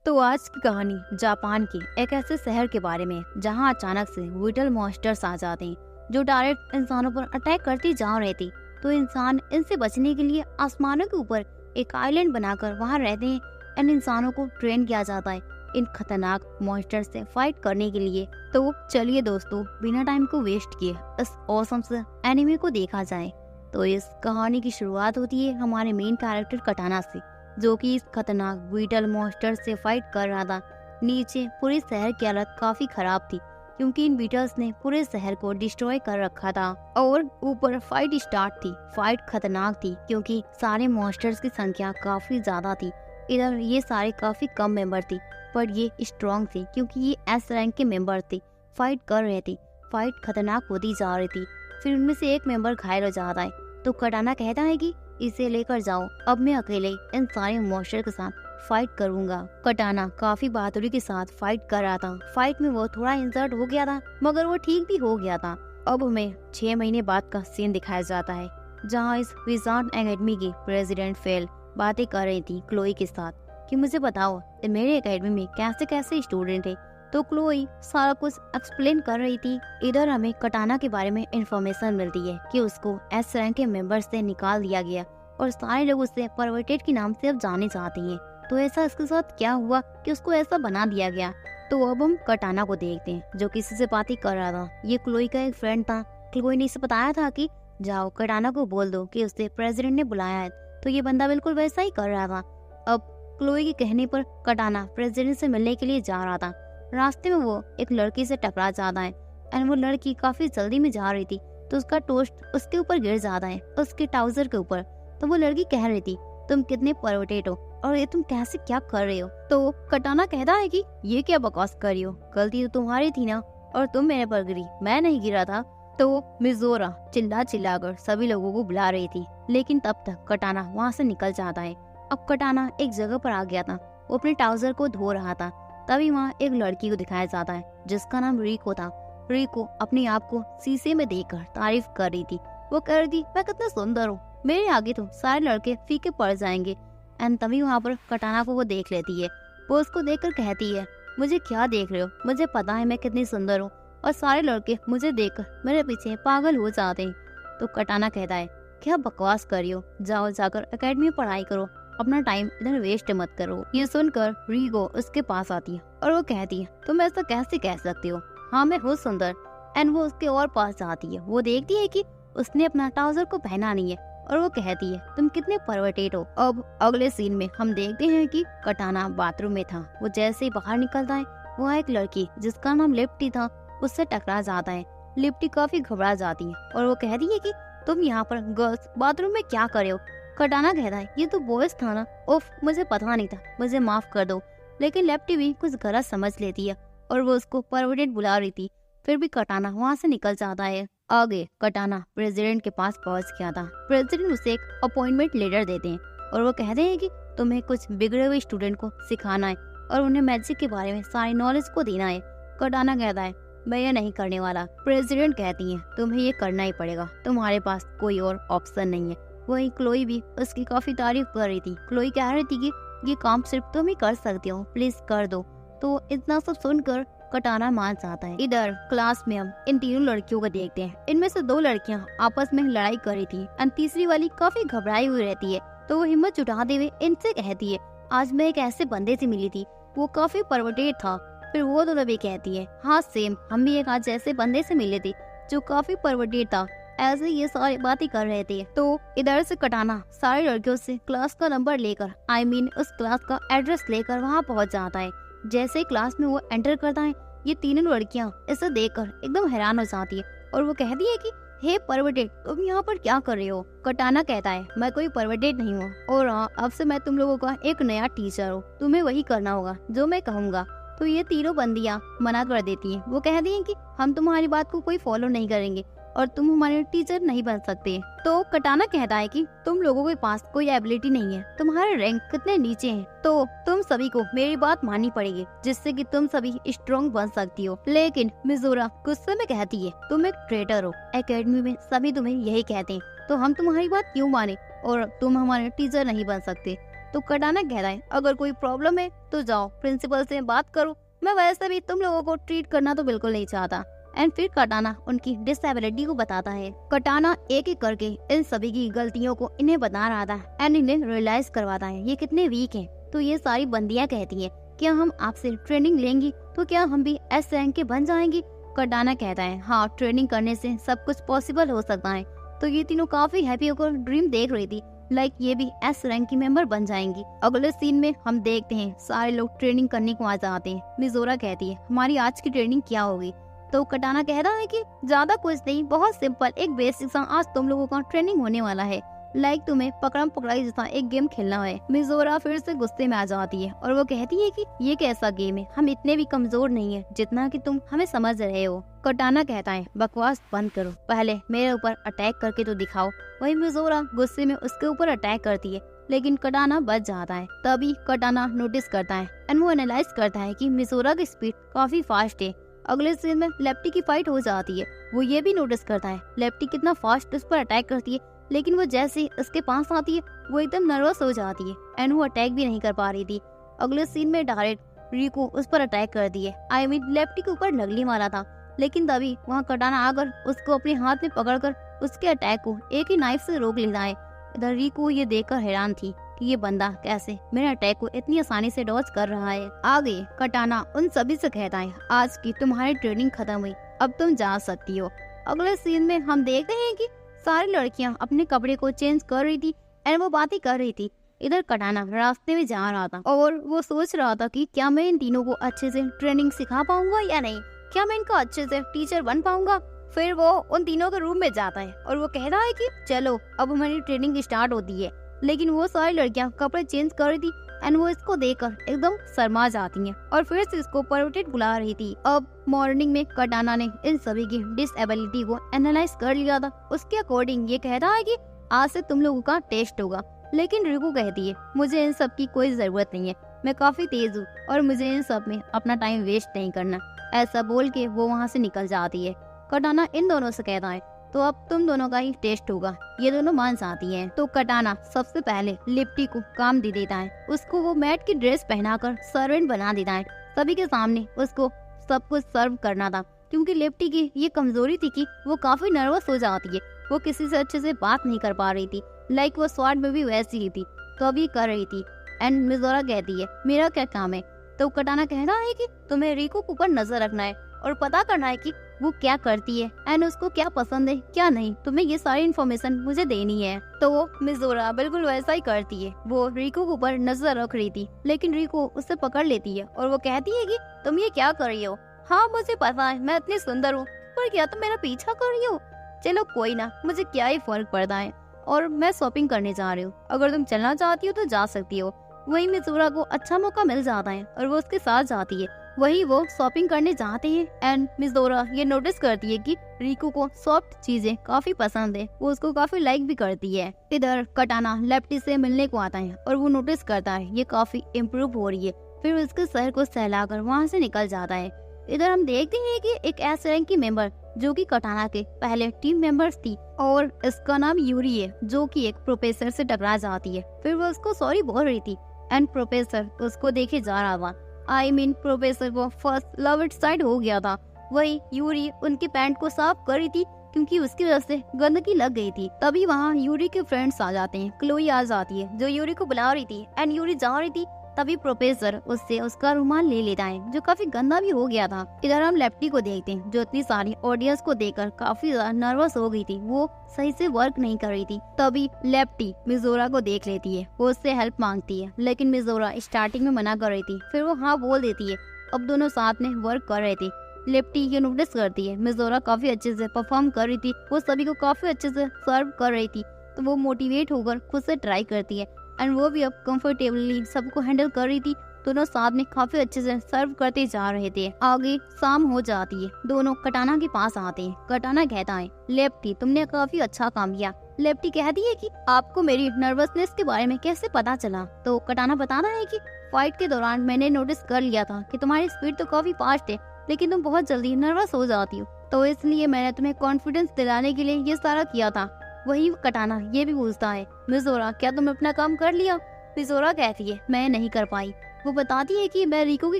तो आज की कहानी जापान के एक ऐसे शहर के बारे में जहां अचानक से विटल मॉन्स्टर्स आ जाते हैं जो डायरेक्ट इंसानों पर अटैक करती जा रहे थे। तो इंसान इनसे बचने के लिए आसमानों के ऊपर एक आइलैंड बनाकर वहां रहते हैं। इन इंसानों को ट्रेन किया जाता है इन खतरनाक मॉन्स्टर्स से फाइट करने के लिए। तो चलिए दोस्तों, बिना टाइम को वेस्ट किए इस ऑसम से एनिमे को देखा जाए। तो इस कहानी की शुरुआत होती है हमारे मेन कैरेक्टर कटाना से, जो कि इस खतरनाक बीटल मॉन्स्टर से फाइट कर रहा था। नीचे पूरे शहर की हालत काफी खराब थी क्योंकि इन बीटल्स ने पूरे शहर को डिस्ट्रॉय कर रखा था। और ऊपर फाइट स्टार्ट थी। फाइट खतरनाक थी क्योंकि सारे मॉन्स्टर्स की संख्या काफी ज्यादा थी। इधर ये सारे काफी कम मेंबर थे पर ये स्ट्रॉन्ग थे क्योंकि ये एस रैंक के मेंबर थे। फाइट कर रहे थे। फाइट खतरनाक होती जा रही थी। फिर उनमें से एक मेंबर घायल हो जाता है तो कटाना कहता है कि इसे लेकर जाओ, अब मैं अकेले इन सारे मॉन्स्टर के साथ फाइट करूंगा। कटाना काफी बहादुरी के साथ फाइट कर रहा था। फाइट में वो थोड़ा इंजर्ड हो गया था मगर वो ठीक भी हो गया था। अब हमें 6 महीने बाद का सीन दिखाया जाता है जहाँ इस विजार्ड एकेडमी की प्रेसिडेंट फेल बातें कर रही थी क्लोई के साथ कि मुझे बताओ मेरे एकेडमी में कैसे कैसे स्टूडेंट है। तो क्लोई सारा कुछ एक्सप्लेन कर रही थी। इधर हमें कटाना के बारे में इंफॉर्मेशन मिलती है कि उसको एस रैंक के मेंबर्स से निकाल दिया गया और सारे लोग उससे परवर्टेड के नाम से अब जाने चाहते हैं। तो ऐसा इसके साथ क्या हुआ कि उसको ऐसा बना दिया गया। तो अब हम कटाना को देखते हैं जो किसी से बातें कर रहा था। ये क्लोई का एक फ्रेंड था। क्लोई ने इसे बताया था कि जाओ कटाना को बोल दो कि उसे प्रेसिडेंट ने बुलाया है। तो ये बंदा बिल्कुल वैसा ही कर रहा था। अब क्लोई के कहने पर कटाना प्रेसिडेंट से मिलने के लिए जा रहा था। रास्ते में वो एक लड़की से टकरा जाता है एंड वो लड़की काफी जल्दी में जा रही थी तो उसका टोस्ट उसके ऊपर गिर जाता है, उसके ट्राउजर के ऊपर। तो वो लड़की कह रही थी तुम कितने परवर्टेड हो और ये तुम कैसे क्या कर रहे हो। तो कटाना कहता है कि ये क्या बकवास कर रही हो, गलती तो तुम्हारी थी ना और तुम मेरे पर गिरी, मैं नहीं गिरा था। तो मिजोरा चिल्ला चिल्लाकर सभी लोगों को बुला रही थी लेकिन तब तक कटाना वहाँ से निकल जाता है। अब कटाना एक जगह पर आ गया था। वो अपने ट्राउजर को धो रहा था। तभी वहाँ एक लड़की को दिखाया जाता है जिसका नाम रिको था। रिको अपने आप को शीशे में देखकर तारीफ कर रही थी। वो कह रही थी मैं कितना सुंदर हूँ, मेरे आगे तो सारे लड़के फीके पड़ जाएंगे। एंड तभी वहाँ पर कटाना को वो देख लेती है। वो उसको देखकर कहती है मुझे क्या देख रहे हो, मुझे पता है मैं कितनी सुंदर हूँ और सारे लड़के मुझे देखकर मेरे पीछे पागल हो जाते हैं। तो कटाना कहता है क्या बकवास कर रही हो, जाओ जाकर एकेडमी में पढ़ाई करो, अपना टाइम इधर वेस्ट मत करो। ये सुनकर रिको उसके पास आती है और वो कहती है तुम ऐसा कैसे कह सकती हो, हाँ मैं हूँ सुंदर। एंड वो उसके और पास जाती है। वो देखती है कि उसने अपना ट्राउजर को पहना नहीं है और वो कहती है तुम कितने परवर्टेड हो। अब अगले सीन में हम देखते हैं कि कटाना बाथरूम में था। वो जैसे ही बाहर निकलता है वहाँ एक लड़की जिसका नाम लिप्टी था उससे टकरा जाता है। लिप्टी काफी घबरा जाती है और वो कहती है कि तुम यहाँ पर गर्ल्स बाथरूम में क्या कर रहे हो। कटाना कहता है ये तो बॉयज था ना, उफ मुझे पता नहीं था, मुझे माफ कर दो। लेकिन लेफ्टी भी कुछ गलत समझ लेती है और वो उसको परवर्टेड बुला रही थी। फिर भी कटाना वहाँ से निकल जाता है। आगे कटाना प्रेसिडेंट के पास पहुँच गया था। प्रेसिडेंट उसे एक अपॉइंटमेंट लेटर देते हैं और वो कहते हैं कि तुम्हें कुछ बिगड़े हुए स्टूडेंट को सिखाना है और उन्हें मैजिक के बारे में सारी नॉलेज को देना है। कटाना कहता है मैं ये नहीं करने वाला। प्रेसिडेंट कहती है तुम्हें ये करना ही पड़ेगा, तुम्हारे पास कोई और ऑप्शन नहीं है। वही क्लोई भी उसकी काफी तारीफ कर रही थी। क्लोई कह रही थी कि ये काम सिर्फ तुम ही कर सकती हो, प्लीज कर दो। तो इतना सब सुनकर कटाना मान जाता है। इधर क्लास में हम इन तीनों लड़कियों को देखते हैं। इनमें से 2 लड़कियां आपस में लड़ाई कर रही थी और तीसरी वाली काफी घबराई हुई रहती है। तो वो हिम्मत जुटाते हुए इनसे कहती है आज मैं एक ऐसे बंदे से मिली थी, वो काफी परवर्टेड था। फिर वो दोनों भी कहती है हाँ सेम, हम भी एक आज ऐसे बंदे से मिले थे जो काफी परवर्टेड था। ऐसे ये सारी बातें कर रहे थे। तो इधर से कटाना सारी लड़कियों से क्लास का नंबर लेकर उस क्लास का एड्रेस लेकर वहाँ पहुँच जाता है। जैसे क्लास में वो एंटर करता है ये तीनों लड़कियाँ इसे देखकर एकदम हैरान हो जाती है और वो कहती है कि हे परवर्टेड तुम यहाँ पर क्या कर रहे हो। कटाना कहता है मैं कोई परवर्टेड नहीं हूँ और हाँ अब से मैं तुम लोगों का एक नया टीचर हूँ, तुम्हें वही करना होगा जो मैं कहूँगा। तो ये तीनों बंदियाँ मना कर देती हैं। वो कहती हैं कि हम तुम्हारी बात को कोई फॉलो नहीं करेंगे और तुम हमारे टीचर नहीं बन सकते। तो कटाना कहता है कि तुम लोगों के पास कोई एबिलिटी नहीं है, तुम्हारे रैंक कितने नीचे हैं, तो तुम सभी को मेरी बात माननी पड़ेगी जिससे कि तुम सभी स्ट्रॉन्ग बन सकती हो। लेकिन मिजोरा गुस्से में कहती है तुम एक ट्रेटर हो, एकेडमी में सभी तुम्हें यही कहते हैं तो हम तुम्हारी बात क्यों माने और तुम हमारे टीचर नहीं बन सकते। तो कटाना कहता है अगर कोई प्रॉब्लम है तो जाओ प्रिंसिपल से बात करो, मैं वैसे भी तुम लोगों को ट्रीट करना तो बिल्कुल नहीं चाहता। एंड फिर कटाना उनकी डिसेबिलिटी को बताता है। कटाना एक एक करके इन सभी की गलतियों को इन्हें बता रहा था एंड इन्हें रियलाइज करवाता है ये कितने वीक हैं। तो ये सारी बंदियां कहती हैं क्या हम आपसे ट्रेनिंग लेंगी तो क्या हम भी एस रैंक के बन जाएंगी। कटाना कहता है हाँ, ट्रेनिंग करने से सब कुछ पॉसिबल हो सकता है। तो ये तीनों काफी हैप्पी होकर ड्रीम देख रही थी लाइक ये भी एस रैंक की मेंबर बन जाएंगी। अगले सीन में हम देखते हैं सारे लोग ट्रेनिंग करने को आ जाते हैं। मिजोरा कहती है हमारी आज की ट्रेनिंग क्या होगी। तो कटाना कहता है कि ज्यादा कुछ नहीं, बहुत सिंपल एक बेसिक सा आज तुम लोगों का ट्रेनिंग होने वाला है, लाइक तुम्हें पकड़म पकड़ाई जैसा एक गेम खेलना है। मिजोरा फिर से गुस्से में आ जाती है और वो कहती है कि ये कैसा गेम है, हम इतने भी कमजोर नहीं है जितना कि तुम हमें समझ रहे हो। कटाना कहता है बकवास बंद करो, पहले मेरे ऊपर अटैक करके तो दिखाओ। वही मिजोरा गुस्से में उसके ऊपर अटैक करती है लेकिन कटाना बच जाता है। तभी कटाना नोटिस करता है एंड वो एनालाइज करता है कि मिजोरा की स्पीड काफी फास्ट है। अगले सीन में लेफ्टी की फाइट हो जाती है। वो ये भी नोटिस करता है लेफ्टी कितना फास्ट उस पर अटैक करती है, लेकिन वो जैसे उसके पास आती है वो एकदम नर्वस हो जाती है एंड वो अटैक भी नहीं कर पा रही थी। अगले सीन में डायरेक्ट रिको उस पर अटैक कर दिए। आई मीन लेफ्टी के ऊपर लगने वाला था, लेकिन तभी वहाँ कटाना आकर उसको अपने हाथ में पकड़कर उसके अटैक को एक ही नाइफ से रोक लेता है। इधर रिको ये देखकर हैरान थी कि ये बंदा कैसे मेरे अटैक को इतनी आसानी से डॉज कर रहा है। आगे कटाना उन सभी से कहता है आज की तुम्हारी ट्रेनिंग खत्म हुई, अब तुम जा सकती हो। अगले सीन में हम देखते हैं कि सारी लड़कियां अपने कपड़े को चेंज कर रही थी एंड वो बातें कर रही थी। इधर कटाना रास्ते में जा रहा था और वो सोच रहा था कि क्या मैं इन तीनों को अच्छे से ट्रेनिंग सिखा पाऊंगा या नहीं, क्या मैं इनका अच्छे से टीचर बन पाऊंगा। फिर वो उन तीनों के रूम में जाता है और वो कहता है कि चलो अब हमारी ट्रेनिंग स्टार्ट होती है। लेकिन वो सारी लड़कियां कपड़े चेंज कर रही थी एंड वो इसको देखकर एकदम शर्मा जाती हैं और फिर से इसको परवटेड बुला रही थी। अब मॉर्निंग में कटाना ने इन सभी की डिसेबिलिटी को एनालाइज कर लिया था। उसके अकॉर्डिंग ये कहता है कि आज से तुम लोगों का टेस्ट होगा। लेकिन रिको कहती है मुझे इन सब की कोई जरूरत नहीं है, मैं काफी तेज हूँ और मुझे इन सब में अपना टाइम वेस्ट नहीं करना। ऐसा बोल के वो वहाँ से निकल जाती है। कटाना इन दोनों से कहता है तो अब तुम दोनों का ही टेस्ट होगा। ये दोनों मान जाती हैं। तो कटाना सबसे पहले लिप्टी को काम दे देता है। उसको वो मैट की ड्रेस पहनाकर सर्वेंट बना देता है। सभी के सामने उसको सब कुछ सर्व करना था, क्योंकि लिप्टी की ये कमजोरी थी कि वो काफी नर्वस हो जाती है। वो किसी से अच्छे से बात नहीं कर पा रही थी, लाइक वो स्वाद में भी वैसी ही थी, तो अभी कर रही थी। एंड मिजोरा कहती है मेरा क्या काम है। तो कटाना कहता है कि तुम्हें रिको के ऊपर नजर रखना है और पता करना है कि वो क्या करती है एंड उसको क्या पसंद है क्या नहीं, तुम्हें ये सारी इन्फॉर्मेशन मुझे देनी है। तो वो मिजोरा बिल्कुल वैसा ही करती है। वो रिको के ऊपर नजर रख रही थी, लेकिन रिको उससे पकड़ लेती है और वो कहती है कि तुम ये क्या कर रही हो। हाँ मुझे पता है मैं इतनी सुंदर हूँ, पर क्या तुम मेरा पीछा कर रही हो। चलो कोई ना, मुझे क्या ही फर्क पड़ता है, और मैं शॉपिंग करने जा रही हूँ, अगर तुम चलना चाहती हो तो जा सकती हो। वही मिजोरा को अच्छा मौका मिल जाता है और वो उसके साथ जाती है। वही वो शॉपिंग करने जाते हैं एंड मिजोरा ये नोटिस करती है कि रिको को सॉफ्ट चीजें काफी पसंद है, वो उसको काफी लाइक भी करती है। इधर कटाना लेफ्टी से मिलने को आता है और वो नोटिस करता है ये काफी इम्प्रूव हो रही है। फिर उसके सर को सहलाकर वहाँ से निकल जाता है। इधर हम देखते हैं कि एक एस रैंक की मेंबर जो कि कटाना के पहले टीम मेंबर्स थी और इसका नाम यूरी है, जो कि एक प्रोफेसर से टकरा जाती है। फिर वो उसको सॉरी बोल रही थी एंड प्रोफेसर उसको देखे जा रहा था। आई मीन प्रोफेसर को फर्स्ट लव एट साइड हो गया था। वही यूरी उनकी पैंट को साफ कर रही थी क्योंकि उसकी वजह से गंदगी लग गई थी। तभी वहाँ यूरी के फ्रेंड्स आ जाते हैं। क्लोई आ जाती है जो यूरी को बुला रही थी एंड यूरी जा रही थी। तभी प्रोफेसर उससे उसका रुमाल ले लेता है जो काफी गंदा भी हो गया था। इधर हम लेफ्टी को देखते हैं जो इतनी सारी ऑडियंस को देखकर काफी ज्यादा नर्वस हो गई थी, वो सही से वर्क नहीं कर रही थी। तभी लेफ्टी मिजोरा को देख लेती है, वो उससे हेल्प मांगती है, लेकिन मिजोरा स्टार्टिंग में मना कर रही थी, फिर वो हाँ बोल देती है। अब दोनों साथ में वर्क कर रहे थे। लेफ्टी ये नोटिस करती है मिजोरा काफी अच्छे से परफॉर्म कर रही थी, वो सभी को काफी अच्छे से सर्व कर रही थी, तो वो मोटिवेट होकर खुद से ट्राई करती है एंड वो भी अब कंफर्टेबली सबको हैंडल कर रही थी। दोनों साथ में काफी अच्छे से सर्व करते जा रहे थे। आगे शाम हो जाती है, दोनों कटाना के पास आते हैं। कटाना कहता है लेफ्टी तुमने काफी अच्छा काम किया। लेफ्टी कहती है कि आपको मेरी नर्वसनेस के बारे में कैसे पता चला। तो कटाना बताना है कि फाइट के दौरान मैंने नोटिस कर लिया था कि तुम्हारी स्पीड तो काफी फास्ट है, लेकिन तुम बहुत जल्दी नर्वस हो जाती हो, तो इसलिए मैंने तुम्हें कॉन्फिडेंस दिलाने के लिए ये सारा किया था। वही कटाना ये भी पूछता है मिजोरा क्या तुम अपना काम कर लिया। मिजोरा कहती है मैं नहीं कर पाई। वो बताती है कि मैं रिको की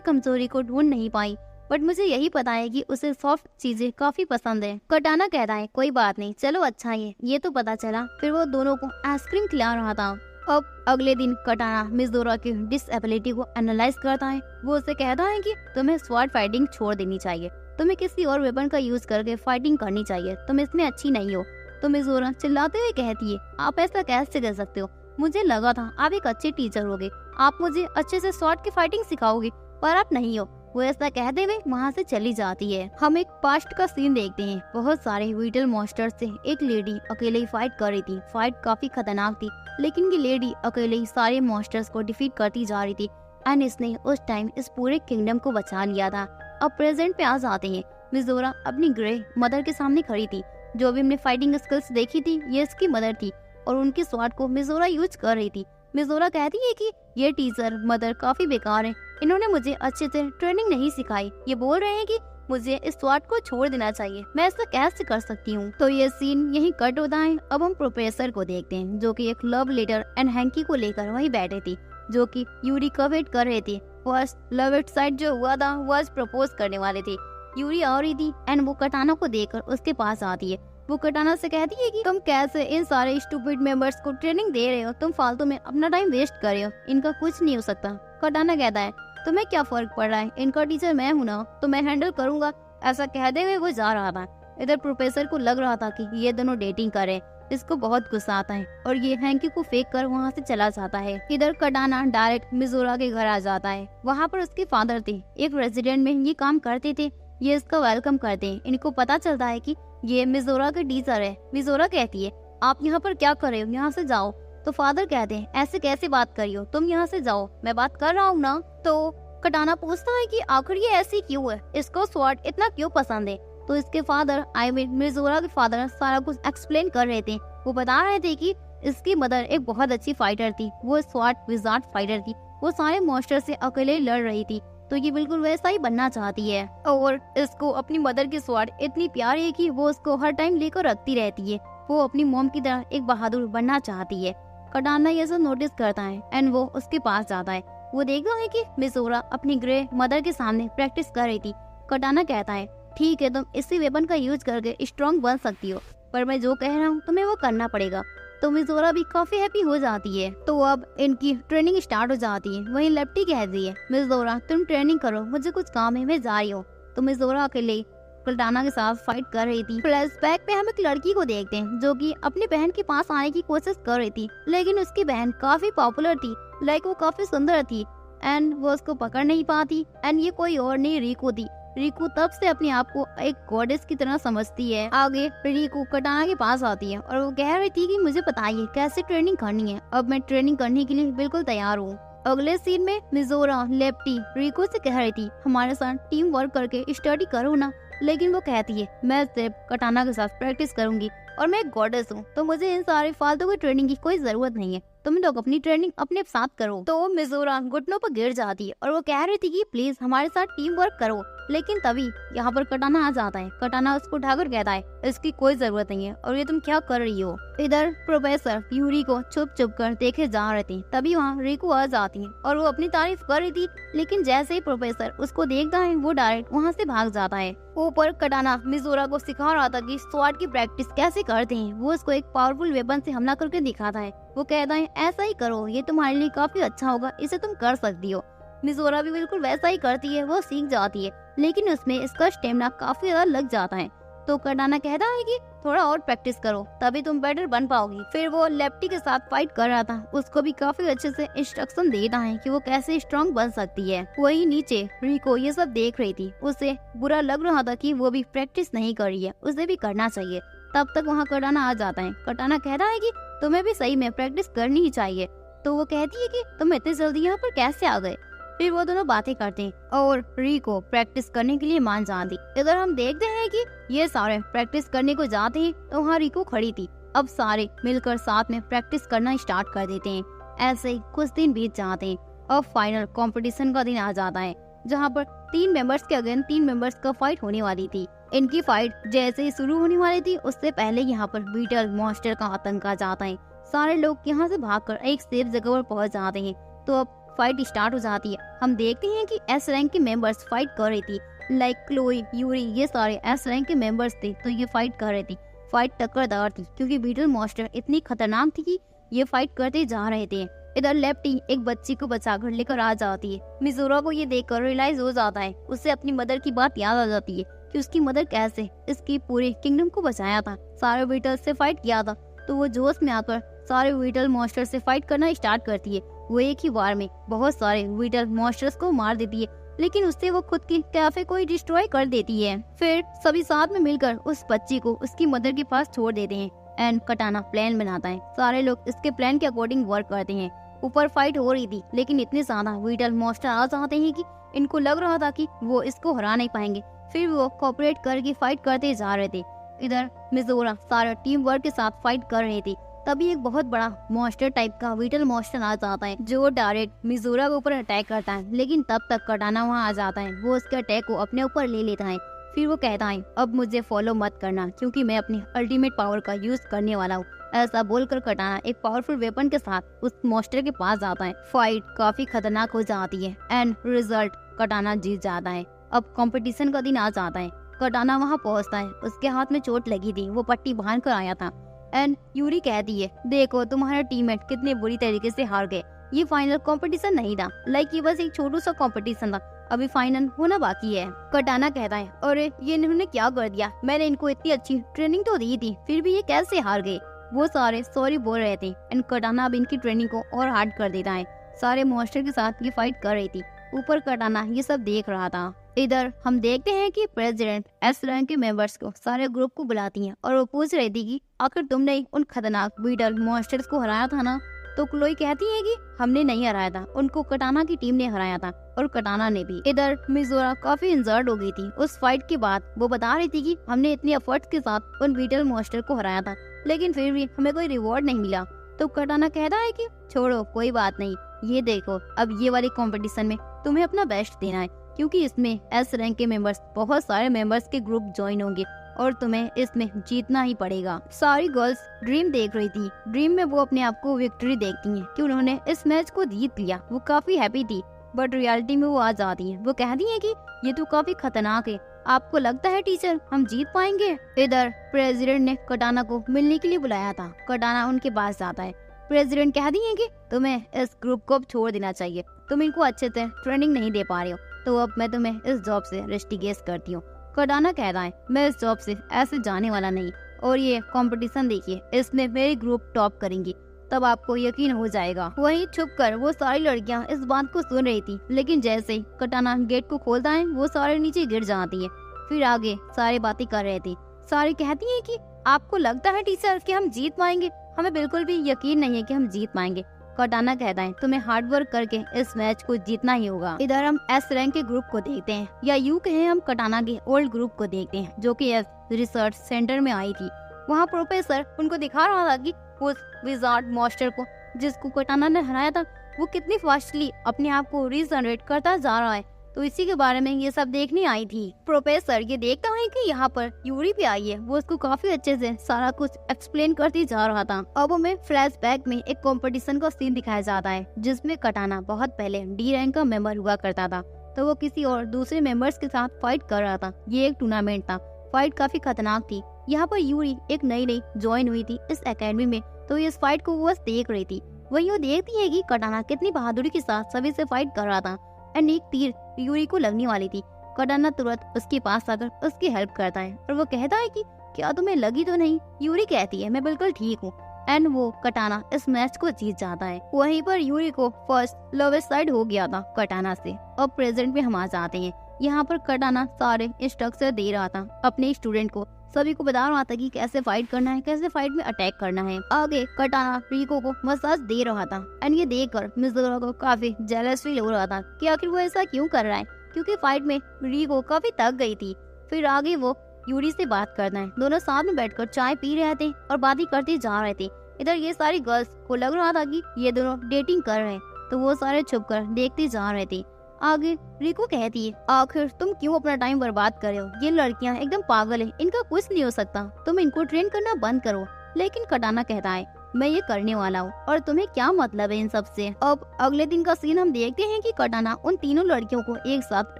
कमजोरी को ढूंढ नहीं पाई, बट मुझे यही पता है कि उसे सॉफ्ट चीजें काफी पसंद है। कटाना कहता है कोई बात नहीं, चलो अच्छा ये तो पता चला। फिर वो दोनों को आइसक्रीम खिला रहा था। अब अगले दिन कटाना मिजोरा की डिसएबिलिटी को एनालाइज करता है। वो उसे कहता है कि तुम्हें स्वॉर्ड फाइटिंग छोड़ देनी चाहिए, तुम्हें किसी और वेपन का यूज करके फाइटिंग करनी चाहिए, तुम इसमें अच्छी नहीं हो। तो मिजोरा चिल्लाते हुए कहती है आप ऐसा कैसे कर सकते हो, मुझे लगा था आप एक अच्छे टीचर होगे, आप मुझे अच्छे से स्वॉर्ड की फाइटिंग सिखाओगे, पर आप नहीं हो। वो ऐसा कहते हुए वहाँ से चली जाती है। हम एक पास्ट का सीन देखते हैं। बहुत सारे वीटल मॉन्स्टर से एक लेडी अकेले ही फाइट कर रही थी। फाइट काफी खतरनाक थी, लेकिन ये लेडी अकेले ही सारे मॉन्स्टर्स को डिफीट करती जा रही थी एंड इसने उस टाइम इस पूरे किंगडम को बचा लिया था। अब प्रेजेंट पे आ जाते हैं। मिजोरा अपनी ग्रे मदर के सामने खड़ी थी। जो भी हमने फाइटिंग स्किल्स देखी थी ये इसकी मदर थी और उनकी स्वॉर्ड को मिजोरा यूज कर रही थी। मिजोरा कहती है कि ये टीचर मदर काफी बेकार है, इन्होंने मुझे अच्छे से ट्रेनिंग नहीं सिखाई। ये बोल रहे हैं कि मुझे इस स्वॉर्ड को छोड़ देना चाहिए, मैं ऐसा कैसे कर सकती हूँ। तो ये सीन यहीं कट होता है। अब हम प्रोफेसर को देखते हैं जो कि एक लव लेटर एंड हैंकी को लेकर वहीं बैठे थी, जो कि यूरी का वेट कर रहे थे। फर्स्ट लव एट साइट जो हुआ था वो आज प्रपोज करने वाले थे। यूरी आ रही थी एंड वो कटाना को देखकर उसके पास आती है। वो कटाना से कहती है कि तुम कैसे इन सारे स्टूपिड मेंबर्स को ट्रेनिंग दे रहे हो, तुम फालतू में अपना टाइम वेस्ट कर रहे हो, इनका कुछ नहीं हो सकता। कटाना कहता है तुम्हें क्या फर्क पड़ रहा है, इनका टीचर मैं हूँ ना, तो मैं हैंडल करूंगा। ऐसा कहते हुए वो जा रहा था। इधर प्रोफेसर को लग रहा था कि ये दोनों डेटिंग करे। इसको बहुत गुस्सा आता है और ये हैंकी को फेंक कर वहाँ से चला जाता है। इधर कटाना डायरेक्ट मिजोरा के घर आ जाता है। वहाँ पर उसके फादर थे, एक रेजिडेंट में ये काम करते थे। ये इसका वेलकम करते हैं। इनको पता चलता है कि ये मिजोरा के टीचर है। मिजोरा कहती है आप यहाँ पर क्या कर रहे हो, यहाँ से जाओ। तो फादर कहते हैं ऐसे कैसे बात करी हो, तुम यहाँ से जाओ, मैं बात कर रहा हूँ ना। तो कटाना पूछता है कि आखिर ये ऐसी क्यों है, इसको स्वॉर्ड इतना क्यों पसंद है। तो इसके फादर मिजोरा के फादर सारा कुछ एक्सप्लेन कर रहे थे। वो बता रहे थे कि इसकी मदर एक बहुत अच्छी फाइटर थी, वो स्वॉर्ड विजार्ड फाइटर थी, वो सारे मॉन्स्टर से अकेले लड़ रही थी, तो ये बिल्कुल वैसा ही बनना चाहती है। और इसको अपनी मदर की स्वॉर्ड इतनी प्यारी है कि वो उसको हर टाइम लेकर रखती रहती है। वो अपनी मॉम की तरह एक बहादुर बनना चाहती है। कटाना ये सब नोटिस करता है एंड वो उसके पास जाता है। वो देखता है कि मिजोरा अपनी ग्रे मदर के सामने प्रैक्टिस कर रही थी। कटाना कहता है ठीक है, तुम इसी वेपन का यूज करके स्ट्रॉन्ग बन सकती हो, पर मैं जो कह रहा हूँ तुम्हें वो करना पड़ेगा। तो मिजोरा भी काफी हैप्पी हो जाती है। तो अब इनकी ट्रेनिंग स्टार्ट हो जाती है। वहीं लेफ्टी कहती है मिजोरा तुम ट्रेनिंग करो, मुझे कुछ काम है, मैं जा रही हूँ। तो मिजोरा अकेले कटाना के साथ फाइट कर रही थी। फ्लैशबैक पे हम एक लड़की को देखते हैं जो कि अपनी बहन के पास आने की कोशिश कर रही थी, लेकिन उसकी बहन काफी पॉपुलर थी, लाइक वो काफी सुंदर थी एंड वो उसको पकड़ नहीं पाती। एंड ये कोई और नहीं रिको थी। रिको तब से अपने आप को एक गॉडेस की तरह समझती है। आगे रिको कटाना के पास आती है और वो कह रही थी कि मुझे बताइए कैसे ट्रेनिंग करनी है, अब मैं ट्रेनिंग करने के लिए बिल्कुल तैयार हूँ। अगले सीन में मिजोरा लेफ्टी रिको से कह रही थी हमारे साथ टीम वर्क करके स्टडी करो ना, लेकिन वो कहती है मैं सिर्फ कटाना के साथ प्रैक्टिस करूंगी और मैं एक गॉडेस हूँ, तो मुझे इन सारे फालतू की ट्रेनिंग की कोई जरूरत नहीं है, तुम लोग अपनी ट्रेनिंग अपने साथ करो। तो मिजोरा घुटनों पर गिर जाती है और वो कह रही थी कि प्लीज हमारे साथ टीम वर्क करो, लेकिन तभी यहाँ पर कटाना आ जाता है। कटाना उसको उठाकर कहता है इसकी कोई जरूरत नहीं है और ये तुम क्या कर रही हो। इधर प्रोफेसर यूरी को छुप छुप कर देखे जा रहे थे, तभी वहाँ रिको आ जाती है और वो अपनी तारीफ कर रही थी, लेकिन जैसे ही प्रोफेसर उसको देखता है वो डायरेक्ट वहाँ से भाग जाता है। ऊपर कटाना मिजोरा को सिखा रहा था कि स्वॉर्ड की प्रैक्टिस कैसे करते हैं। वो उसको एक पावरफुल वेपन से हमला करके दिखाता है। वो कहता है ऐसा ही करो, ये तुम्हारे लिए काफी अच्छा होगा, इसे तुम कर सकती हो। मिजोरा भी बिल्कुल वैसा ही करती है, वो सीख जाती है, लेकिन उसमें इसका स्टेमिना काफी ज्यादा लग जाता है। तो कटाना कहता है कि थोड़ा और प्रैक्टिस करो तभी तुम बेटर बन पाओगी। फिर वो लेफ्टी के साथ फाइट कर रहा था, उसको भी काफी अच्छे से इंस्ट्रक्शन देता है कि वो कैसे स्ट्रॉन्ग बन सकती है। वही नीचे रिको ये सब देख रही थी, उसे बुरा लग रहा था कि वो भी प्रैक्टिस नहीं कर रही है, उसे भी करना चाहिए। तब तक वहाँ कटाना आ जाता है। कटाना कहता है कि तुम्हें भी सही में प्रैक्टिस करनी ही चाहिए। तो वो कहती है कि तुम इतनी जल्दी यहाँ पर कैसे आ गए। फिर वो दोनों बातें करते हैं और रिको प्रैक्टिस करने के लिए मान जाती। इधर हम देखते हैं कि ये सारे प्रैक्टिस करने को जाते हैं तो वहाँ रिको खड़ी थी। अब सारे मिलकर साथ में प्रैक्टिस करना स्टार्ट कर देते हैं। ऐसे ही कुछ दिन बीत जाते हैं। अब फाइनल कंपटीशन का दिन आ जाता है, जहाँ पर 3 मेंबर्स के अगेंस्ट 3 मेंबर्स का फाइट होने वाली थी। इनकी फाइट जैसे ही शुरू होने वाली थी उससे पहले यहाँ पर बीटल मॉन्स्टर का आतंक आ जाता है। सारे लोग यहाँ से भागकर एक सेफ जगह पर पहुंच जाते हैं। तो अब फाइट स्टार्ट हो जाती है। हम देखते हैं कि एस रैंक के मेंबर्स फाइट कर रही थी, लाइक क्लोई, यूरी, ये सारे एस रैंक के मेंबर्स थे। तो ये फाइट कर रही थी। फाइट टक्करदार थी क्योंकि बीटल मॉन्स्टर इतनी खतरनाक थी कि ये फाइट करते जा रहे थे। इधर लेफ्टी एक बच्ची को बचाकर लेकर आ जाती है। मिजोरा को ये देखकर रियलाइज हो जाता है, उसे अपनी मदर की बात याद आ जाती है कि उसकी मदर कैसे इसकी पूरे किंगडम को बचाया था, सारे बीटल से फाइट किया था। तो वो जोश में आकर सारे बीटल मॉन्स्टर से फाइट करना स्टार्ट करती है। वो एक ही बार में बहुत सारे बीटल मॉन्स्टर्स को मार देती है, लेकिन उससे वो खुद की कैफे को ही डिस्ट्रॉय कर देती है। फिर सभी साथ में मिलकर उस बच्ची को उसकी मदर के पास छोड़ देते हैं एंड कटाना प्लान बनाता है। सारे लोग इसके प्लान के अकॉर्डिंग वर्क करते हैं। ऊपर फाइट हो रही थी, लेकिन इतने ज्यादा बीटल मॉन्स्टर आ जाते हैं कि इनको लग रहा था कि वो इसको हरा नहीं पाएंगे। फिर वो कोऑपरेट करके फाइट करते जा रहे थे। इधर मिजोरा सारा टीम वर्क के साथ फाइट कर रहे थे। तभी एक बहुत बड़ा मॉन्स्टर टाइप का बीटल मॉन्स्टर आ जाता है जो डायरेक्ट मिजोरा के ऊपर अटैक करता है, लेकिन तब तक कटाना वहाँ आ जाता है। वो उसके अटैक को अपने ऊपर ले लेता है। फिर वो कहता है, अब मुझे फॉलो मत करना क्योंकि मैं अपनी अल्टीमेट पावर का यूज करने वाला हूँ। ऐसा बोलकर कटाना एक पावरफुल वेपन के साथ उस मॉन्स्टर के पास जाता है। फाइट काफी खतरनाक हो जाती है एंड रिजल्ट कटाना जीत जाता है। अब कंपटीशन का दिन आ जाता है। कटाना वहाँ पहुँचता है। उसके हाथ में चोट लगी थी, वो पट्टी बांध कर आया था। एंड यूरी कहती है, देखो तुम्हारा टीममेट कितने बुरी तरीके से हार गए। ये फाइनल कंपटीशन नहीं था, लाइक ये बस एक छोटू सा कंपटीशन था, अभी फाइनल होना बाकी है। कटाना कहता है, अरे ये इन्होंने क्या कर दिया, मैंने इनको इतनी अच्छी ट्रेनिंग तो दी थी, फिर भी ये कैसे हार गए। वो सारे सॉरी बोल रहे थे एंड कटाना अब इनकी ट्रेनिंग को और हार्ड कर देता है। सारे मॉन्स्टर के साथ ये फाइट कर रही थी। ऊपर कटाना ये सब देख रहा था। इधर हम देखते हैं कि प्रेसिडेंट एस रैंक के मेंबर्स को सारे ग्रुप को बुलाती हैं और वो पूछ रही थी कि आखिर तुमने उन खतरनाक बीटल मॉन्स्टर्स को हराया था ना। तो क्लोई कहती है कि हमने नहीं हराया था, उनको कटाना की टीम ने हराया था और कटाना ने भी। इधर मिजोरा काफी इंजर्ड हो गई थी उस फाइट के बाद। वो बता रही थी कि हमने इतने एफर्ट्स के साथ उन बीटल मॉन्स्टर को हराया था, लेकिन फिर भी हमें कोई रिवॉर्ड नहीं मिला। तो कटाना कहता है कि छोड़ो कोई बात नहीं, ये देखो अब ये वाली कंपटीशन में तुम्हें अपना बेस्ट देना है क्योंकि इसमें एस रैंक के मेंबर्स बहुत सारे मेंबर्स के ग्रुप ज्वाइन होंगे और तुम्हें इसमें जीतना ही पड़ेगा। सारी गर्ल्स ड्रीम देख रही थी। ड्रीम में वो अपने आप को विक्ट्री देखती हैं कि उन्होंने इस मैच को जीत लिया। वो काफी हैप्पी थी, बट रियलिटी में वो आ जाती है। वो कहती है कि ये तो काफी खतरनाक है, आपको लगता है टीचर हम जीत पाएंगे। इधर प्रेसिडेंट ने कटाना को मिलने के लिए बुलाया था। कटाना उनके पास जाता है। प्रेसिडेंट कहती है कि तुम्हें इस ग्रुप को अब छोड़ देना चाहिए, तुम इनको अच्छे से ट्रेनिंग नहीं दे पा रहे हो, तो अब मैं तुम्हें इस जॉब से रेस्टिगेट करती हूँ। कटाना कहता है, मैं इस जॉब से ऐसे जाने वाला नहीं, और ये कंपटीशन देखिए, इसमें मेरी ग्रुप टॉप करेंगी, तब आपको यकीन हो जाएगा। वहीं छुपकर वो सारी लड़कियां इस बात को सुन रही थी, लेकिन जैसे ही कटाना गेट को खोलता है वो सारे नीचे गिर जाती है। फिर आगे सारी बातें कर रहे थे। सारी कहती है कि आपको लगता है टीचर कि हम जीत पाएंगे, हमें बिल्कुल भी यकीन नहीं है कि हम जीत पाएंगे। कटाना कहता है, तुम्हें हार्ड वर्क करके इस मैच को जीतना ही होगा। इधर हम एस रैंक के ग्रुप को देखते हैं, या यूं कहें हम कटाना के ओल्ड ग्रुप को देखते हैं, जो कि रिसर्च सेंटर में आई थी। वहाँ प्रोफेसर उनको दिखा रहा था कि उस विजार्ड मॉन्स्टर को जिसको कटाना ने हराया था, वो कितनी फास्टली अपने आप को रीजनरेट करता जा रहा है। तो इसी के बारे में ये सब देखने आई थी। प्रोफेसर ये देखता है कि यहाँ पर यूरी भी आई है। वो उसको काफी अच्छे से सारा कुछ एक्सप्लेन करती जा रहा था। अब हमें फ्लैशबैक में एक कंपटीशन का सीन दिखाया जाता है, जिसमें कटाना बहुत पहले डी रैंक का मेंबर हुआ करता था, तो वो किसी और दूसरे मेंबर्स के साथ फाइट कर रहा था। ये एक टूर्नामेंट था। फाइट काफी खतरनाक थी। यहाँ पर यूरी एक नई ज्वाइन हुई थी इस एकेडमी में, तो इस फाइट को वो बस देख रही थी। वही वो देखती है कि कटाना कितनी बहादुरी के साथ सभी से फाइट कर रहा था एंड एक तीर यूरी को लगने वाली थी। कटाना तुरंत उसके पास आकर उसकी हेल्प करता है और वो कहता है कि क्या तुम्हें लगी तो नहीं। यूरी कहती है, मैं बिल्कुल ठीक हूँ, एंड वो कटाना इस मैच को जीत जाता है। वहीं पर यूरी को फर्स्ट लोवेस्ट साइड हो गया था कटाना से। अब प्रेजेंट में हम आ जाते हैं। यहाँ पर कटाना सारे इंस्ट्रक्शन दे रहा था अपने स्टूडेंट को, सभी को बता रहा था कि कैसे फाइट करना है, कैसे फाइट में अटैक करना है। आगे कटाना रिको को मसाज दे रहा था एंड ये देखकर मिजोरा को काफी जेलस फील हो रहा था कि आखिर वो ऐसा क्यों कर रहा है, क्योंकि फाइट में रिको काफी थक गई थी। फिर आगे वो यूरी से बात करना है। दोनों साथ में बैठकर चाय पी रहे थे और बातें करते जा रहे थे। इधर ये सारी गर्ल्स को लग रहा था कि ये दोनों डेटिंग कर रहे हैं, तो वो सारे छुपकर देखते जा रहे थे। आगे रिको कहती है, आखिर तुम क्यों अपना टाइम बर्बाद कर रहे हो, ये लड़कियां एकदम पागल है, इनका कुछ नहीं हो सकता, तुम इनको ट्रेन करना बंद करो। लेकिन कटाना कहता है, मैं ये करने वाला हूँ और तुम्हें क्या मतलब है इन सब से। अब अगले दिन का सीन हम देखते हैं कि कटाना उन तीनों लड़कियों को एक साथ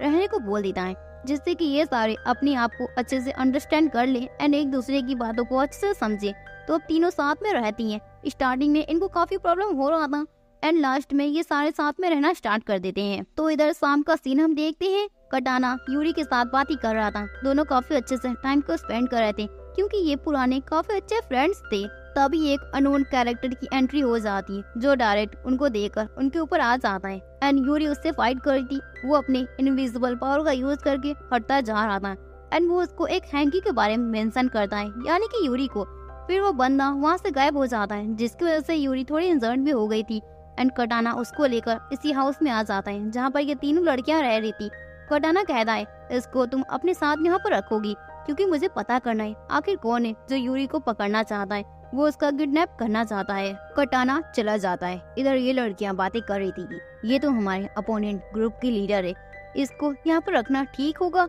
रहने को बोल देता है, जिससे कि ये सारे अपने आप को अच्छे से अंडरस्टैंड कर ले एंड एक दूसरे की बातों को अच्छे से समझे। तो अब तीनों साथ में रहती हैं। स्टार्टिंग में इनको काफी प्रॉब्लम हो रहा था एंड लास्ट में ये सारे साथ में रहना स्टार्ट कर देते हैं। तो इधर शाम का सीन हम देखते हैं। कटाना यूरी के साथ बात ही कर रहा था। दोनों काफी अच्छे से टाइम को स्पेंड कर रहे थे क्योंकि ये पुराने काफी अच्छे फ्रेंड्स थे। तभी एक अननोन कैरेक्टर की एंट्री हो जाती है जो डायरेक्ट उनको देखकर उनके ऊपर आ जाता है एंड यूरी उससे फाइट कर रही थी। वो अपने इनविजिबल पावर का यूज करके हटता जा रहा था एंड वो उसको एक हैंकी के बारे में मेंशन करता है, यानी कि यूरी को। फिर वो बंदा वहाँ से गायब हो जाता है, जिसकी वजह से यूरी थोड़ी इंजर्ड भी हो गई थी एंड कटाना उसको लेकर इसी हाउस में आ जाता है जहाँ पर ये तीनों लड़कियां रह रही थी। कटाना कहता है इसको तुम अपने साथ यहाँ पर रखोगी क्योंकि मुझे पता करना है आखिर कौन है जो यूरी को पकड़ना चाहता है, वो उसका किडनैप करना चाहता है। कटाना चला जाता है। इधर ये लड़कियां बातें कर रही थी कि ये तो हमारे अपोनेंट ग्रुप की लीडर है, इसको यहाँ पर रखना ठीक होगा।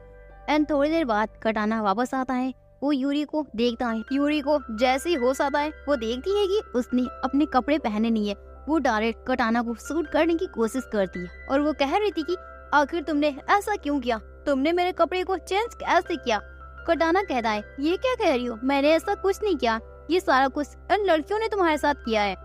एंड थोड़ी देर बाद कटाना वापस आता है। वो यूरी को देखता है। यूरी को जैसे ही होश आता है वो देखती है कि उसने अपने कपड़े पहने नहीं है। वो डायरेक्ट कटाना को शूट करने की कोशिश करती है और वो कह रही थी कि आखिर तुमने ऐसा क्यों किया, तुमने मेरे कपड़े को चेंज कैसे किया। कटाना कहता है ये क्या कह रही हो, मैंने ऐसा कुछ नहीं किया, ये सारा कुछ इन लड़कियों ने तुम्हारे साथ किया है।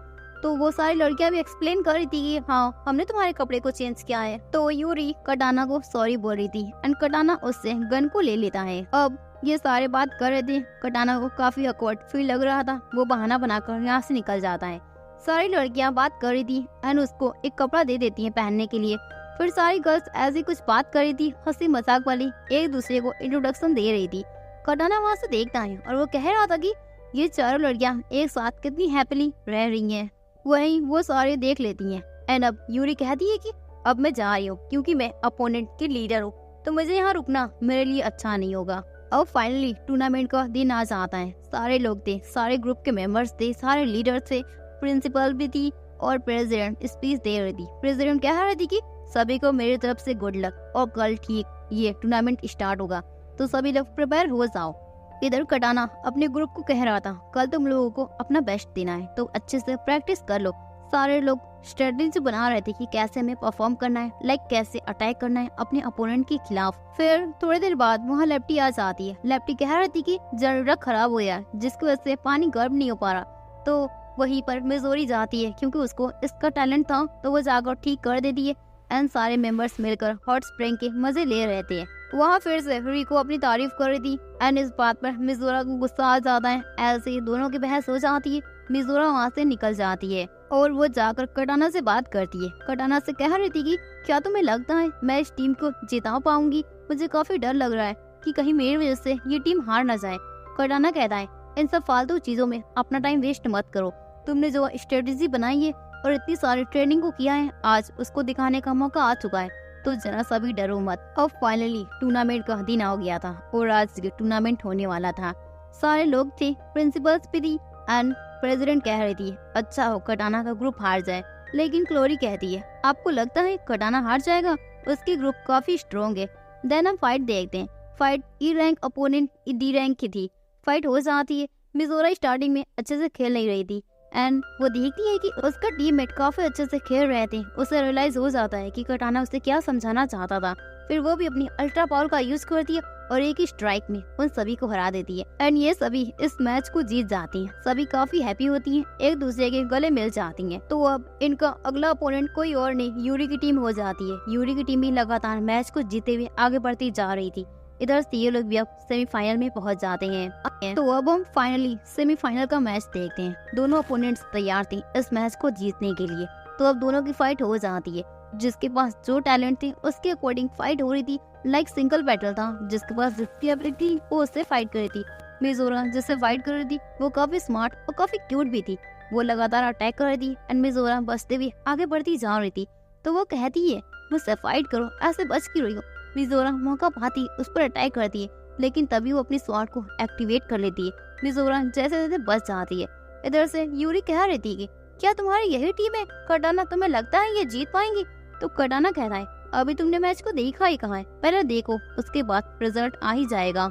तो वो सारी लड़कियां भी एक्सप्लेन कर रही थी कि हाँ हमने तुम्हारे कपड़े को चेंज किया है। तो यूरी कटाना को सॉरी बोल रही थी एंड कटाना उससे गन को ले लेता है। अब ये सारे बात कर रहे थे। कटाना को काफी ऑकवर्ड फील लग रहा था। वो बहाना बनाकर यहाँ से निकल जाता है। सारी लड़कियां बात कर रही थी एंड उसको एक कपड़ा दे देती हैं पहनने के लिए। फिर सारी गर्ल्स ऐसी कुछ बात कर रही थी, हंसी मजाक वाली, एक दूसरे को इंट्रोडक्शन दे रही थी। कटाना वहाँ से देखता है और वो कह रहा था कि ये चारों लड़कियां एक साथ कितनी हैप्पीली रह रही हैं। वहीं वो सारे देख लेती हैं एंड अब यूरी कहती है कि अब मैं जा रही हूँ क्योंकि मैं अपोनेंट की लीडर हूँ, तो मुझे यहाँ रुकना मेरे लिए अच्छा नहीं होगा। अब फाइनली टूर्नामेंट का दिन आ जाता है। सारे लोग थे, सारे ग्रुप के मेंबर्स थे, सारे लीडर्स थे, प्रिंसिपल भी थी और प्रेसिडेंट स्पीच दे रही थी। प्रेसिडेंट कह रही थी कि सभी को मेरी तरफ से गुड लक और कल ठीक ये टूर्नामेंट स्टार्ट होगा, तो सभी लोग प्रिपेयर हो जाओ। इधर कटाना अपने ग्रुप को कह रहा था कल तुम लोगों को अपना बेस्ट देना है, तो अच्छे से प्रैक्टिस कर लो। सारे लोग स्ट्रेटजी बना रहे थे कि कैसे हमें परफॉर्म करना है, लाइक कैसे अटैक करना है अपने अपोनेंट के खिलाफ। फिर थोड़ी देर बाद वहाँ लेफ्टी आ जाती है। लेफ्टी कह रही थी कि जनरेटर खराब हो गया जिसकी वजह से पानी गर्म नहीं हो पा रहा। तो वहीं पर मिजोरी जाती है क्योंकि उसको इसका टैलेंट था, तो वो जाकर ठीक कर देती है एंड सारे मेंबर्स मिलकर हॉट स्प्रिंग के मजे ले रहे थे। वहाँ फिर से रिको अपनी तारीफ कर रही थी एंड इस बात पर मिजोरा को गुस्सा आ जाता है। ऐसे ही दोनों की बहस हो जाती है। मिजोरा वहाँ से निकल जाती है और वो जाकर कटाना से बात करती है। कटाना से कह रही थी कि क्या तुम्हें लगता है मैं इस टीम को जिता पाऊंगी, मुझे काफी डर लग रहा है कि कहीं मेरी वजह से ये टीम हार ना जाए। कटाना कहता है इन सब फालतू चीजों में अपना टाइम वेस्ट मत करो, तुमने जो स्ट्रेटेजी बनाई है और इतनी सारी ट्रेनिंग को किया है, आज उसको दिखाने का मौका आ चुका है, तो जरा सा भी डरो मत। अब फाइनली टूर्नामेंट का दिन आ गया था और आज टूर्नामेंट होने वाला था। सारे लोग थे, प्रिंसिपल्स भी थी एंड प्रेसिडेंट कह रही थी अच्छा हो कटाना का ग्रुप हार जाए, लेकिन क्लोरी कहती है आपको लगता है कटाना हार जाएगा, उसकी ग्रुप काफी स्ट्रॉन्ग है। देन हम फाइट देखते हैं। Fight E rank opponent D rank की थी। फाइट हो जाती है। मिजोरा स्टार्टिंग में अच्छे से खेल नहीं रही थी एंड वो देखती है कि उसका टीममेट काफी अच्छे से खेल रहे थे। उसे रियलाइज हो जाता है कि कटाना उसे क्या समझाना चाहता था। फिर वो भी अपनी अल्ट्रा पावर का यूज करती है और एक ही स्ट्राइक में उन सभी को हरा देती है एंड ये सभी इस मैच को जीत जाती हैं। सभी काफी हैप्पी होती हैं, एक दूसरे के गले मिल जाती हैं। तो अब इनका अगला अपोनेंट कोई और नहीं, यूरी की टीम हो जाती है। यूरी की टीम भी लगातार मैच को जीते हुए आगे बढ़ती जा रही थी। इधर से ये लोग भी अब सेमीफाइनल में पहुंच जाते हैं। तो अब हम फाइनली सेमीफाइनल का मैच देखते हैं। दोनों अपोनेंट्स तैयार थे इस मैच को जीतने के लिए। तो अब दोनों की फाइट हो जाती है। जिसके पास जो टैलेंट थे उसके अकॉर्डिंग फाइट हो रही थी। लाइक सिंगल बैटल था, जिसके पास जितनी एबिलिटी वो उससे फाइट कर रही थी। मिजोरा जिससे फाइट कर रही थी वो काफी स्मार्ट और काफी क्यूट भी थी। वो लगातार अटैक कर रही थी एंड मिजोरा बचते हुए आगे बढ़ती जा रही थी। तो वो कहती है मुझसे फाइट करो, ऐसे बच क्यों रही हो। मिजोरा मौका पाती उस पर अटैक करती है, लेकिन तभी वो अपनी स्वॉर्ड को एक्टिवेट कर लेती है। मिजोरा जैसे जैसे बच जाती है। इधर से यूरी कह रही थी कि क्या तुम्हारी यही टीम है कटाना, तुम्हें लगता है ये जीत पाएंगी। तो कटाना कहता है अभी तुमने मैच को देखा ही कहाँ है, पहले देखो उसके बाद रिजल्ट आ ही जाएगा।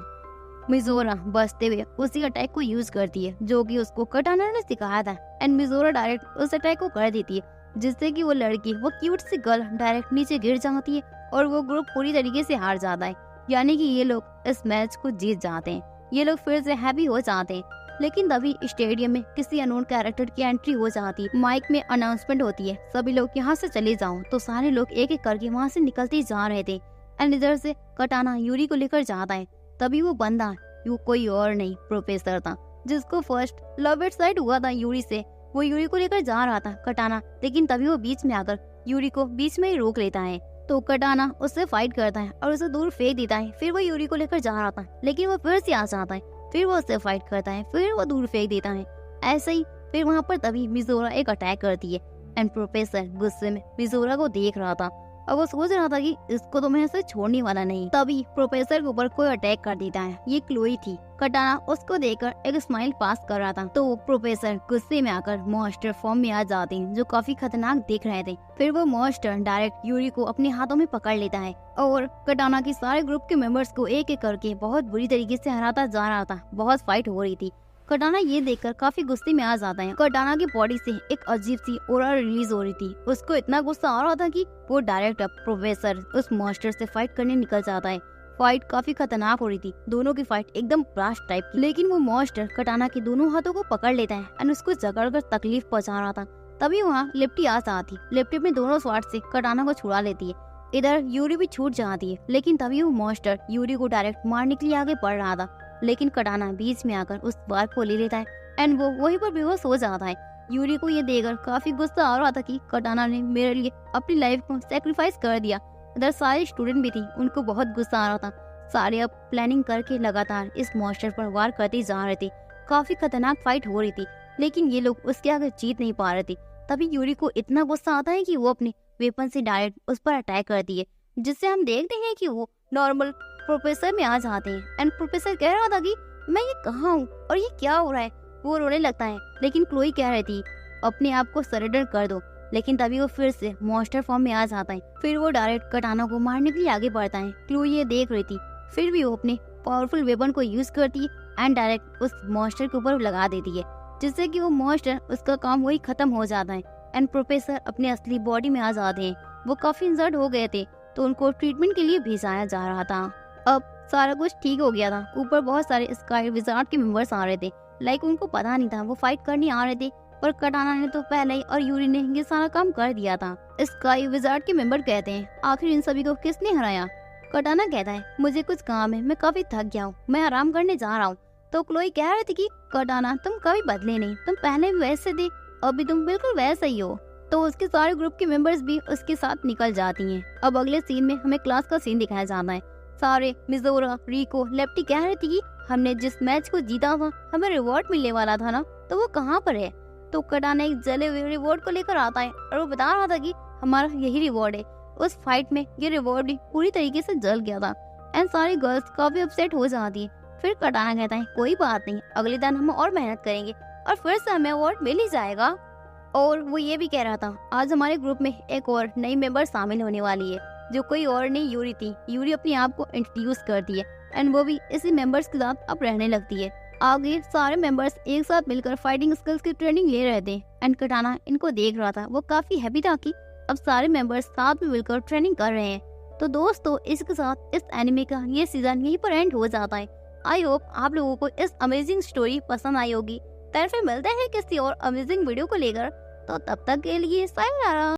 मिजोरा बचते हुए उसी अटैक को यूज करती है जो कि उसको कटाना ने सिखाया था, एंड मिजोरा डायरेक्ट उस अटैक को कर देती है, जिससे कि वो लड़की, वो क्यूट सी गर्ल डायरेक्ट नीचे गिर जाती है और वो ग्रुप पूरी तरीके से हार जाता है। यानी कि ये लोग इस मैच को जीत जाते हैं, ये लोग फिर से हैप्पी हो जाते हैं। लेकिन तभी स्टेडियम में किसी अननोन कैरेक्टर की एंट्री हो जाती है। माइक में अनाउंसमेंट होती है, सभी लोग यहाँ से चले जाओ। तो सारे लोग एक एक करके वहाँ से निकलते जा रहे थे, एंड इधर से कटाना यूरी को लेकर जाता है। तभी वो बंदा, वो कोई और नहीं प्रोफेसर था, जिसको फर्स्ट लव एट साइट हुआ था यूरी से। वो यूरी को लेकर जा रहा था कटाना, लेकिन तभी वो बीच में आकर यूरी को बीच में ही रोक लेता है। तो कटाना उससे फाइट करता है और उसे दूर फेंक देता है। फिर वो यूरी को लेकर जा रहा था, लेकिन वो फिर से आ जाता है, फिर वो उससे फाइट करता है, फिर वो दूर फेंक देता है। ऐसे ही फिर वहाँ पर तभी मिजोरा एक अटैक करती है, एंड प्रोफेसर गुस्से में मिजोरा को देख रहा था और वो सोच रहा था कि इसको तो मैं ऐसे छोड़ने वाला नहीं। तभी प्रोफेसर के ऊपर कोई अटैक कर देता है। ये क्लोई थी। कटाना उसको देखकर एक स्माइल पास कर रहा था, तो प्रोफेसर गुस्से में आकर मॉन्स्टर फॉर्म में आ जाते हैं, जो काफी खतरनाक दिख रहे थे। फिर वो मॉन्स्टर डायरेक्ट यूरी को अपने हाथों में पकड़ लेता है और कटाना के सारे ग्रुप के मेंबर्स को एक एक करके बहुत बुरी तरीके से हराता जा रहा था। बहुत फाइट हो रही थी। कटाना ये देखकर काफी गुस्से में आ जाता है। कटाना की बॉडी से एक अजीब सी ऑरा रिलीज हो रही थी। उसको इतना गुस्सा आ रहा था कि वो डायरेक्ट प्रोफेसर उस मॉन्स्टर से फाइट करने निकल जाता है। फाइट काफी खतरनाक हो रही थी, दोनों की फाइट एकदम ब्लास्ट टाइप की। लेकिन वो मॉन्स्टर कटाना के दोनों हाथों को पकड़ लेता है और उसको जकड़कर तकलीफ पहुंचा रहा था। तभी वहाँ लिप्टी आ जाती। लिप्टी अपने दोनों स्वार्ड से कटाना को छुड़ा लेती है। इधर यूरी भी छूट जाती है, लेकिन तभी वो मॉन्स्टर यूरी को डायरेक्ट मारने के लिए आगे बढ़ रहा था। लेकिन कटाना बीच में आकर उस बार को ले लेता है एंड वो वहीं पर बेहोश हो जाता है। यूरी को ये देखकर काफी गुस्सा आ रहा था कि कटाना ने मेरे लिए अपनी लाइफ को सैक्रिफाइस कर दिया। इधर सारे स्टूडेंट भी थी, उनको बहुत गुस्सा आ रहा था। सारे अब प्लानिंग करके लगातार इस मॉन्स्टर पर वार करते जा रहे थे। काफी खतरनाक फाइट हो रही थी, लेकिन ये लोग उसके आगे जीत नहीं पा रहे थे। तभी यूरी को इतना गुस्सा आता है कि वो अपने वेपन से डायरेक्ट उस पर अटैक करती है, जिससे हम देखते हैं कि वो नॉर्मल प्रोफेसर में आ जाते हैं। एंड प्रोफेसर कह रहा था कि मैं ये कहाँ हूँ और ये क्या हो रहा है। वो रोने लगता है, लेकिन क्लोई कह रही थी अपने आप को सरेंडर कर दो। लेकिन तभी वो फिर से मॉन्स्टर फॉर्म में आ जाता है। फिर वो डायरेक्ट कटाना को मारने के लिए आगे बढ़ता है। क्लोई ये देख रही थी, फिर भी वो अपने पावरफुल वेपन को यूज करती है एंड डायरेक्ट उस मॉन्स्टर के ऊपर लगा देती है, जिससे कि वो मॉन्स्टर, उसका काम वही खत्म हो जाता है। एंड प्रोफेसर अपने असली बॉडी में आ जाते हैं। वो काफी इंजर्ड हो गए थे, तो उनको ट्रीटमेंट के लिए भेजा जा रहा था। अब सारा कुछ ठीक हो गया था। ऊपर बहुत सारे स्काई विजार्ड के मेंबर्स आ रहे थे। लाइक उनको पता नहीं था वो फाइट करने आ रहे थे, पर कटाना ने तो पहले ही और यूरी ने ये सारा काम कर दिया था। स्काई विजार्ड के मेंबर कहते हैं, आखिर इन सभी को किसने हराया? कटाना कहता है, मुझे कुछ काम है, मैं काफी थक गया हूँ, मैं आराम करने जा रहा हूँ। तो क्लोई कह रही थी कि कटाना तुम कभी बदले नहीं, तुम पहले भी वैसे थे, अभी तुम बिल्कुल वैसे ही हो। तो उसके सारे ग्रुप के मेंबर्स भी उसके साथ निकल जाती हैं। अब अगले सीन में हमें क्लास का सीन दिखाया जाता है। सारे मिजोरा, रिको, लेप्टी कह रही थी कि हमने जिस मैच को जीता था हमें रिवॉर्ड मिलने वाला था ना, तो वो कहाँ पर है? तो कटाना एक जले हुए रिवॉर्ड को लेकर आता है और वो बता रहा था कि हमारा यही रिवॉर्ड है। उस फाइट में ये रिवॉर्ड भी पूरी तरीके से जल गया था एंड सारी गर्ल्स काफी अपसेट हो जाती है। फिर कटाना कहता है, कोई बात नहीं, अगले दिन हम और मेहनत करेंगे और फिर से हमें अवार्ड मिल ही जाएगा। और वो ये भी कह रहा था, आज हमारे ग्रुप में एक और नई मेंबर शामिल होने वाली है, जो कोई और नहीं यूरी थी। यूरी अपने आप को इंट्रोड्यूस करती है एंड वो भी इसी मेंबर्स के साथ अब रहने लगती है। आगे सारे मेंबर्स एक साथ मिलकर फाइटिंग स्किल्स की ट्रेनिंग ले रहे थे एंड कटाना इनको देख रहा था। वो काफी हैप्पी था कि अब सारे मेंबर्स साथ में मिलकर ट्रेनिंग कर रहे हैं। तो दोस्तों, इसके साथ इस एनिमे का ये सीजन यहीं पर एंड हो जाता है। आई होप आप लोगों को इस अमेजिंग स्टोरी पसंद आई होगी। फिर मिलते हैं किसी और अमेजिंग वीडियो को लेकर, तो तब तक के लिए सायोनारा।